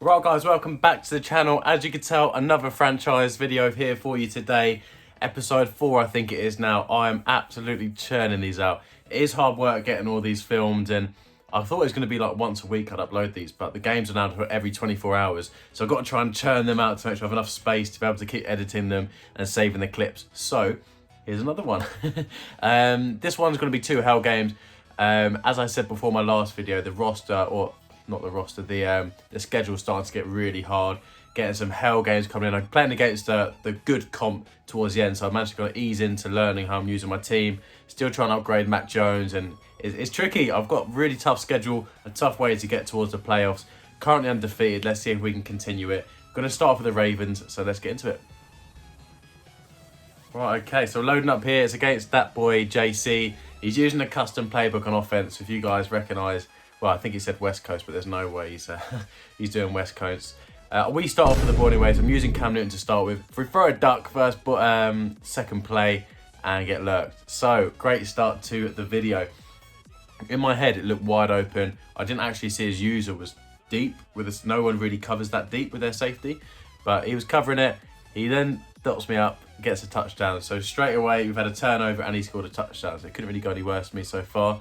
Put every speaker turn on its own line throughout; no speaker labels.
Right guys, welcome back to the channel. As you can tell, another franchise video here for you today. Episode 4 I think it is now. I am absolutely churning these out. It is hard work getting all these filmed, and I thought it was going to be like once a week I'd upload these, but the games are now for every 24 hours. So I've got to try and churn them out to make sure I have enough space to be able to keep editing them and saving the clips. So here's another one. This one's going to be 2 hell games. As I said before my last video, the roster, or not the roster, the schedule's starting to get really hard. Getting some hell games coming in. I'm playing against the good comp towards the end, so I managed to kind of ease into learning how I'm using my team. Still trying to upgrade Mac Jones, and it's tricky. I've got a really tough schedule, a tough way to get towards the playoffs. Currently undefeated. Let's see if we can continue it. Going to start off with the Ravens, so let's get into it. Right, okay, so loading up here. It's against that boy, JC. He's using a custom playbook on offense. If you guys recognise, well, I think he said West Coast, but there's no way he's doing West Coast. We start off with the boarding ways. I'm using Cam Newton to start with. If we throw a duck first, second play and get lurked. So, great start to the video. In my head, it looked wide open. I didn't actually see his user was deep. No one really covers that deep with their safety, but he was covering it. He then dots me up, gets a touchdown. So straight away, we've had a turnover and he scored a touchdown. So it couldn't really go any worse for me so far.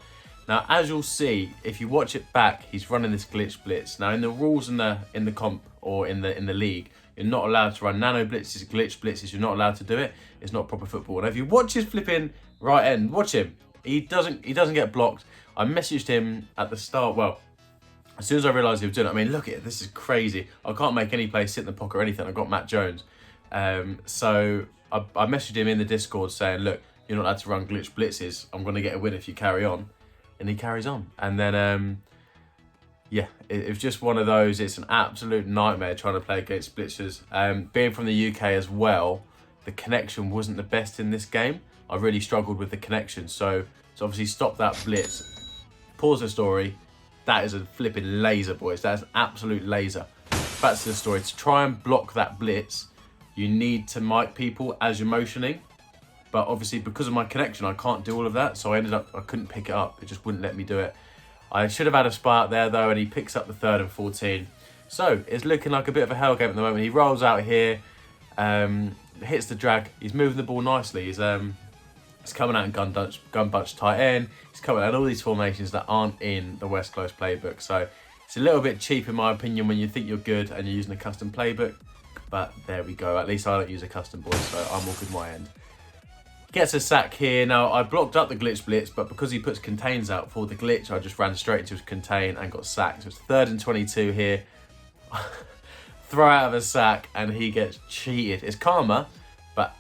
Now, as you'll see, if you watch it back, he's running this glitch blitz. Now, in the rules in the comp or in the league, you're not allowed to run nano blitzes, glitch blitzes. You're not allowed to do it. It's not proper football. Now, if you watch his flipping right end, watch him. He doesn't get blocked. I messaged him at the start. Well, as soon as I realised he was doing it, I mean, look at it. This is crazy. I can't make any play, sit in the pocket or anything. I've got Matt Jones. So I messaged him in the Discord saying, look, you're not allowed to run glitch blitzes. I'm going to get a win if you carry on. And he carries on. And then, yeah, it was just one of those. It's an absolute nightmare trying to play against blitzers. Being from the UK as well, the connection wasn't the best in this game. I really struggled with the connection. So obviously stop that blitz. Pause the story. That is a flipping laser, boys. That is an absolute laser. Back to the story. To try and block that blitz, you need to mic people as you're motioning. But obviously, because of my connection, I can't do all of that. So I couldn't pick it up. It just wouldn't let me do it. I should have had a spy out there, though, and he picks up the 3rd and 14. So it's looking like a bit of a hell game at the moment. He rolls out here, hits the drag. He's moving the ball nicely. He's coming out in gun bunch tight end. He's coming out in all these formations that aren't in the West Coast playbook. So it's a little bit cheap, in my opinion, when you think you're good and you're using a custom playbook. But there we go. At least I don't use a custom, boys, so I'm all good my end. Gets a sack here. Now, I blocked up the glitch blitz, but because he puts contains out for the glitch, I just ran straight into his contain and got sacked. So it's 3rd and 22 here. Throw out of a sack, and he gets cheated. It's karma, but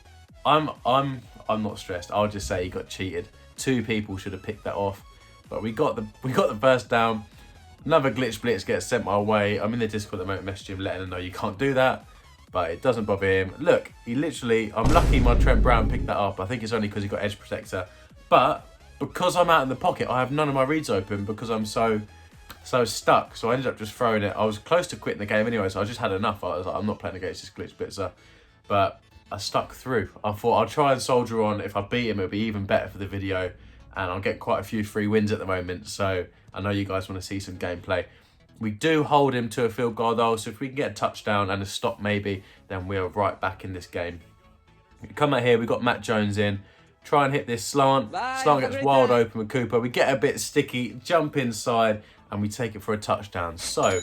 I'm not stressed. I'll just say he got cheated. 2 people should have picked that off, but we got the first down. Another glitch blitz gets sent my way. I'm in the Discord at the moment, messaging him, letting him know you can't do that. But it doesn't bother him. Look, he literally, I'm lucky my Trent Brown picked that up. I think it's only because he got edge protector. But because I'm out in the pocket, I have none of my reads open because I'm so stuck. So I ended up just throwing it. I was close to quitting the game anyway, so I just had enough. I was like, I'm not playing against this glitch blitzer. But I stuck through. I thought I'll try and soldier on. If I beat him, it'll be even better for the video. And I'll get quite a few free wins at the moment. So I know you guys want to see some gameplay. We do hold him to a field goal though, so if we can get a touchdown and a stop maybe, then we're right back in this game. We come out here, we've got Matt Jones in. Try and hit this slant. Slant gets wide open with Cooper. We get a bit sticky, jump inside, and we take it for a touchdown. So,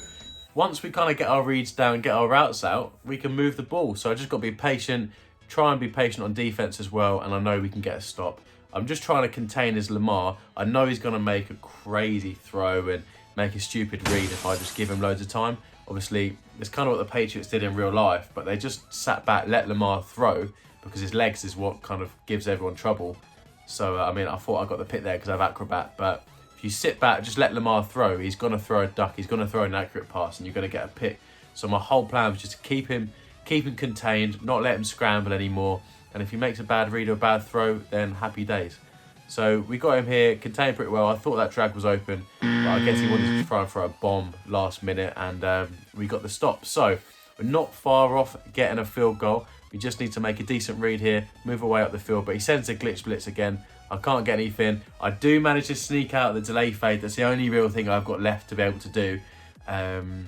once we kind of get our reads down, get our routes out, we can move the ball. So I just got to be patient, try and be patient on defense as well, and I know we can get a stop. I'm just trying to contain his Lamar. I know he's going to make a crazy throw and make a stupid read if I just give him loads of time. Obviously, it's kind of what the Patriots did in real life, but they just sat back, let Lamar throw, because his legs is what kind of gives everyone trouble. So, I mean, I thought I got the pick there because I have acrobat, but if you sit back, just let Lamar throw, he's going to throw a duck, he's going to throw an accurate pass, and you're going to get a pick. So my whole plan was just to keep him contained, not let him scramble anymore, and if he makes a bad read or a bad throw, then happy days. So we got him here, contained pretty well. I thought that drag was open, but I guess he wanted to try and throw a bomb last minute, and we got the stop. So we're not far off getting a field goal. We just need to make a decent read here, move away up the field, but he sends a glitch blitz again. I can't get anything. I do manage to sneak out the delay fade. That's the only real thing I've got left to be able to do. And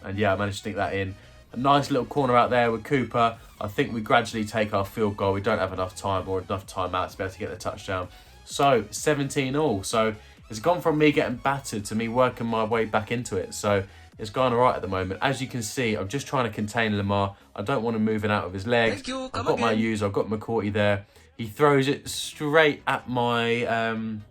And yeah, I managed to stick that in. A nice little corner out there with Cooper. I think we gradually take our field goal. We don't have enough time or enough time out to be able to get the touchdown. So 17 all. So it's gone from me getting battered to me working my way back into it. So it's gone all right at the moment. As you can see, I'm just trying to contain Lamar. I don't want him moving out of his legs. I've got my use. I've got McCourty there. He throws it straight at my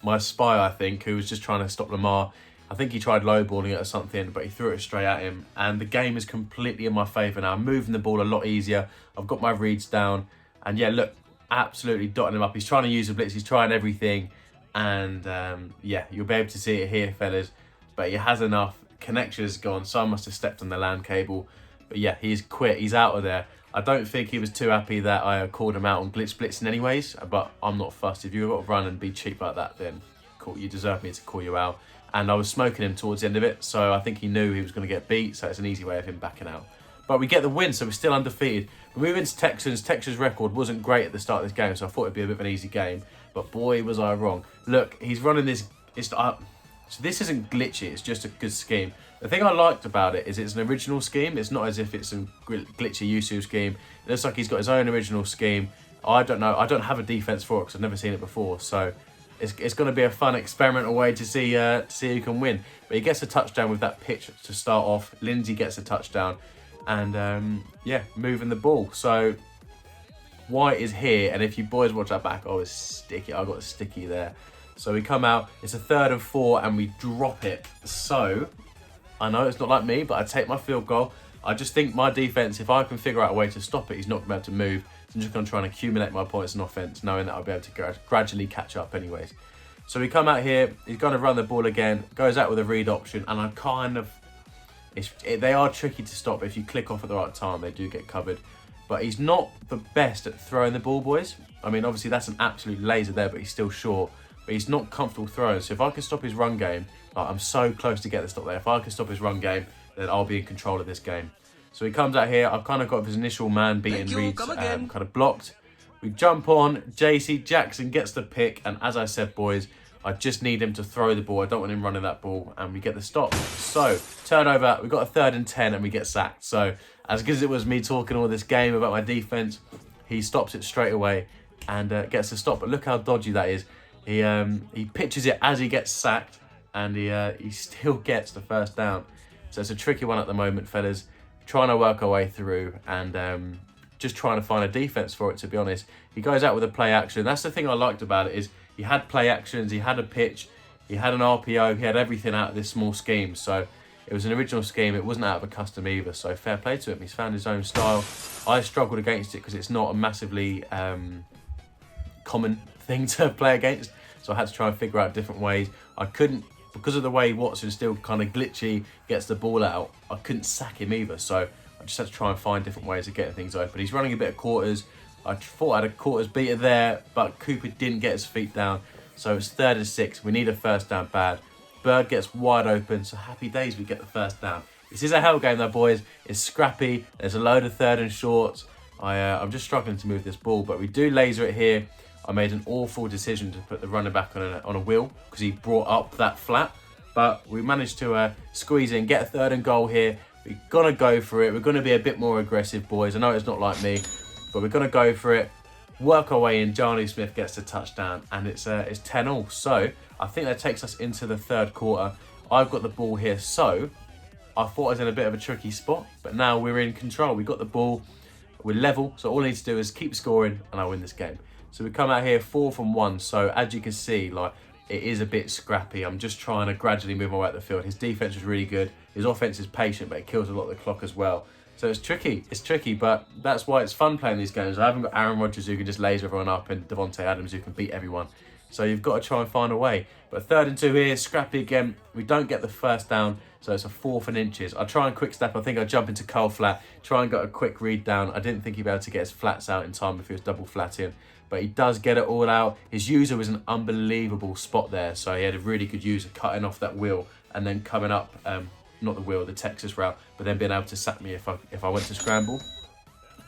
my spy, I think, who was just trying to stop Lamar. I think he tried lowballing it or something, but he threw it straight at him. And the game is completely in my favour now. I'm moving the ball a lot easier. I've got my reads down. And yeah, look, absolutely dotting him up. He's trying to use the blitz. He's trying everything. And yeah, you'll be able to see it here, fellas. But he has enough. Connection is gone. Someone must have stepped on the LAN cable. But yeah, he's quit. He's out of there. I don't think he was too happy that I called him out on blitzing anyways. But I'm not fussed. If you've got to run and be cheap like that, then cool, you deserve me to call you out. And I was smoking him towards the end of it, so I think he knew he was going to get beat, so it's an easy way of him backing out. But we get the win, so we're still undefeated. We move into Texans. Texans' record wasn't great at the start of this game, so I thought it'd be a bit of an easy game. But boy, was I wrong. Look, he's running this... so this isn't glitchy, it's just a good scheme. The thing I liked about it is it's an original scheme. It's not as if it's a glitchy YouTube scheme. It looks like he's got his own original scheme. I don't know. I don't have a defense for it because I've never seen it before, so... It's going to be a fun experimental way to see who can win. But he gets a touchdown with that pitch to start off. Lindsay gets a touchdown. And, yeah, moving the ball. So, White is here. And if you boys watch that back, oh, it's sticky. I got sticky there. So, we come out. It's a 3rd and 4, and we drop it. So, I know it's not like me, but I take my field goal. I just think my defense, if I can figure out a way to stop it, he's not going to be able to move. So I'm just going to try and accumulate my points in offense, knowing that I'll be able to gradually catch up anyways. So we come out here, he's going to run the ball again, goes out with a read option, and I kind of... they are tricky to stop, but if you click off at the right time, they do get covered. But he's not the best at throwing the ball, boys. I mean, obviously that's an absolute laser there, but he's still short. But he's not comfortable throwing, so if I can stop his run game, like, I'm so close to get the stop there. If I can stop his run game, then I'll be in control of this game. So he comes out here. I've kind of got his initial man beating reads kind of blocked. We jump on. JC Jackson gets the pick. And as I said, boys, I just need him to throw the ball. I don't want him running that ball. And we get the stop. So turnover. We've got a 3rd and 10 and we get sacked. So as good as it was me talking all this game about my defense, he stops it straight away and gets the stop. But look how dodgy that is. He pitches it as he gets sacked. And he still gets the 1st down. So it's a tricky one at the moment, fellas. Trying to work our way through and just trying to find a defense for it, to be honest. He goes out with a play action. That's the thing I liked about it, is he had play actions, he had a pitch, he had an RPO, he had everything out of this small scheme. So it was an original scheme. It wasn't out of a custom either. So fair play to him. He's found his own style. I struggled against it because it's not a massively common thing to play against. So I had to try and figure out different ways. I couldn't, because of the way Watson still kind of glitchy gets the ball out, I couldn't sack him either. So I just had to try and find different ways of getting things open. He's running a bit of quarters. I thought I had a quarters beater there, but Cooper didn't get his feet down. So it's 3rd and 6. We need a 1st down bad. Bird gets wide open. So happy days, we get the 1st down. This is a hell game though, boys. It's scrappy. There's a load of 3rd and shorts. I'm just struggling to move this ball, but we do laser it here. I made an awful decision to put the running back on a wheel because he brought up that flat. But we managed to squeeze in, get a 3rd and goal here. We're going to go for it. We're going to be a bit more aggressive, boys. I know it's not like me, but we're going to go for it. Work our way in. Johnny Smith gets the touchdown, and it's 10-all. So I think that takes us into the 3rd quarter. I've got the ball here, so I thought I was in a bit of a tricky spot, but now we're in control. We got the ball. We're level, so all I need to do is keep scoring, and I win this game. So we come out here 4th and 1. So as you can see, like, it is a bit scrappy. I'm just trying to gradually move my way up the field. His defense is really good. His offense is patient, but it kills a lot of the clock as well. So it's tricky. It's tricky, but that's why it's fun playing these games. I haven't got Aaron Rodgers who can just laser everyone up and Devontae Adams who can beat everyone. So you've got to try and find a way. But 3rd and 2 here, scrappy again. We don't get the 1st down, so it's a 4th and inches. I try and quick step. I think I jump into Cole flat, try and get a quick read down. I didn't think he'd be able to get his flats out in time if he was double flatting. But he does get it all out. His user was an unbelievable spot there. So he had a really good user cutting off that wheel and then coming up, not the wheel, the Texas route, but then being able to sack me if I went to scramble.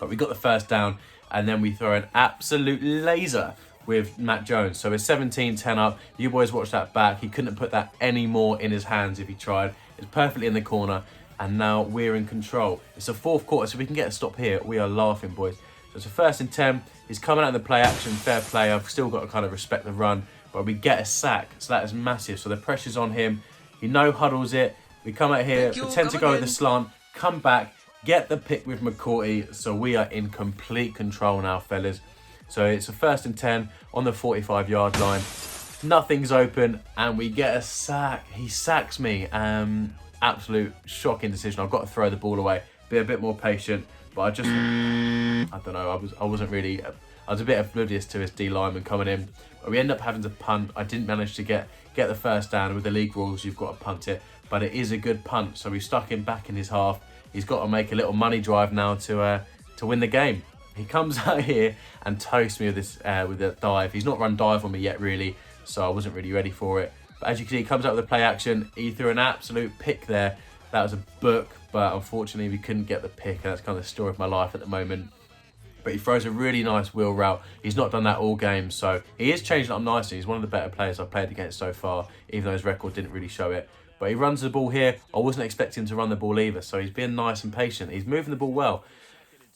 But we got the 1st down, and then we throw an absolute laser with Matt Jones. So we're 17-10 up. You boys watch that back. He couldn't have put that any more in his hands if he tried. It's perfectly in the corner, and now we're in control. It's the fourth quarter, so we can get a stop here. We are laughing, boys. So it's a 1st and 10. He's coming out in the play action, fair play. I've still got to kind of respect the run, but we get a sack, so that is massive. So the pressure's on him. He no-huddles it. We come out here, pretend to go with the slant, come back, get the pick with McCourty. So we are in complete control now, fellas. So it's a 1st and 10 on the 45-yard line. Nothing's open, and we get a sack. He sacks me. Absolute shocking decision. I've got to throw the ball away. Be a bit more patient, but I don't know. I wasn't really. I was a bit oblivious to his D lineman coming in. But we end up having to punt. I didn't manage to get the 1st down. With the league rules, you've got to punt it, but it is a good punt. So we stuck him back in his half. He's got to make a little money drive now to win the game. He comes out here and toasts me with this with a dive. He's not run dive on me yet, really, so I wasn't really ready for it. But as you can see, he comes out with a play action. He threw an absolute pick there. That was a book, but unfortunately we couldn't get the pick, and that's kind of the story of my life at the moment. But he throws a really nice wheel route. He's not done that all game, so he is changing up nicely. He's one of the better players I've played against so far, even though his record didn't really show it. But he runs the ball here. I wasn't expecting him to run the ball either, so he's being nice and patient. He's moving the ball well.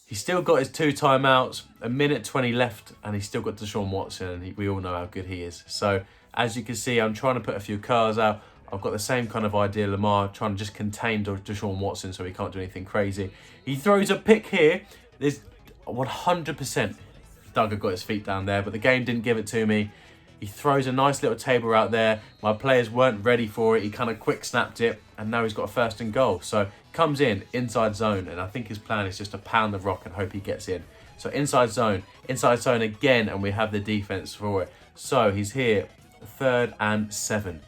He's still got his 2 timeouts, a minute 20 left, and he's still got Deshaun Watson, and we all know how good he is. So, as you can see, I'm trying to put a few cars out. I've got the same kind of idea, Lamar, trying to just contain Deshaun Watson so he can't do anything crazy. He throws a pick here. There's 100% Doug got his feet down there, but the game didn't give it to me. He throws a nice little table out there. My players weren't ready for it. He kind of quick snapped it, and now he's got a 1st and goal. So comes in, inside zone, and I think his plan is just to pound the rock and hope he gets in. So inside zone again, and we have the defense for it. So he's here, 3rd and 7.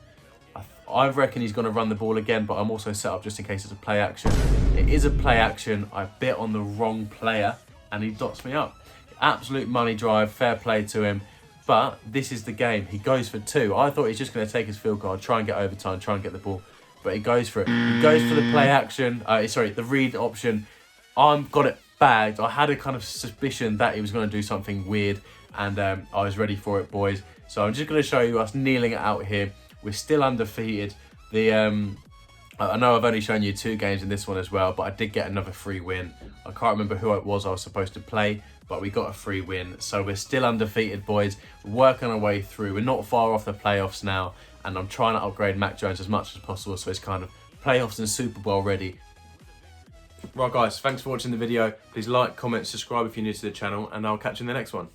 I reckon he's going to run the ball again, but I'm also set up just in case it's a play action. It is a play action. I bit on the wrong player, and he dots me up. Absolute money drive, fair play to him. But this is the game. He goes for 2. I thought he's just going to take his field goal, try and get overtime, try and get the ball. But he goes for it. He goes for the play action. The read option. I've got it bagged. I had a kind of suspicion that he was going to do something weird, and I was ready for it, boys. So I'm just going to show you us kneeling it out here. We're still undefeated. I know I've only shown you 2 games in this one as well, but I did get another free win. I can't remember who it was I was supposed to play, but we got a free win. So we're still undefeated, boys. We're working our way through. We're not far off the playoffs now, and I'm trying to upgrade Mac Jones as much as possible so it's kind of playoffs and Super Bowl ready. Right, guys, thanks for watching the video. Please like, comment, subscribe if you're new to the channel, and I'll catch you in the next one.